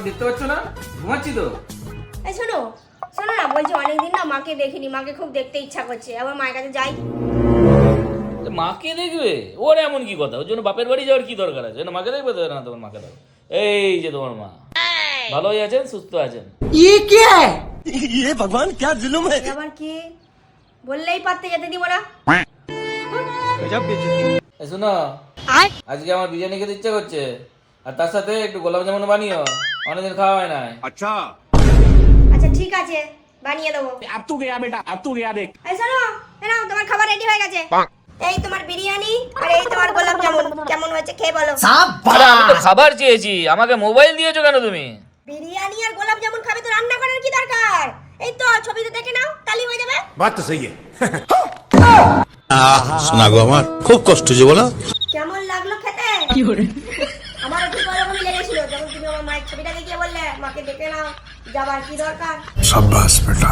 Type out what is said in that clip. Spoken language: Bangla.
দেখতে পাচ্ছ না? ঘুমাচ্ছি তো। এই শোনো শোনো না, বলছি অনেকদিন না মাকে দেখিনি, মাকে খুব দেখতে ইচ্ছা করছে, আবার মায়ের কাছে যাই। মাকে দেখবে? ওর এমন কি কথা? ওর জন্য বাপের বাড়ি যাওয়ার কি দরকার আছে? না মাকে দেখবে তো? না তোমার মাকে দেখো। এই যে তোমার মা ভালোই আছেন, সুস্থ আছেন। আবার কি বললেই পারতে, যেতে দিব না। এই শোনো, আজকে আমার বিরিয়ানি খেতে ইচ্ছা করছে, আর তার সাথে একটু গোলাপ জামুন বানিও, অনেকদিন খাওয়া হয় না। আচ্ছা ঠিক আছে, বানিয়ে দেবো। এই শোনো, এই নাও তোমার খাবার রেডি হয়ে গেছে। এই তোমার বিরিয়ানি আর এই তোমার গোলাপ জামুন, কেমন হয়েছে খেয়ে বলো। আরে আমি তো খাবার চেয়েছি, আমাকে মোবাইল দিয়েছো কেন তুমি? বিরিয়ানি আর গোলাপ জামুন খাবে তো রান্না করার কি দরকার? এই তো ছবিতে দেখে নাও, তাহলেই হয়ে যাবে। बात तो सही है। শোনা গো, আমার খুব কষ্ট যে বলো। কেমন লাগলো খেতে? আমারও ঠিক ওরকমই লেগেছিল, যখন তুমি আমার মায়ের ছবিটা দেখিয়ে বললে মাকে দেখে নাও, যাবার কি দরকার। शाबाश बेटा।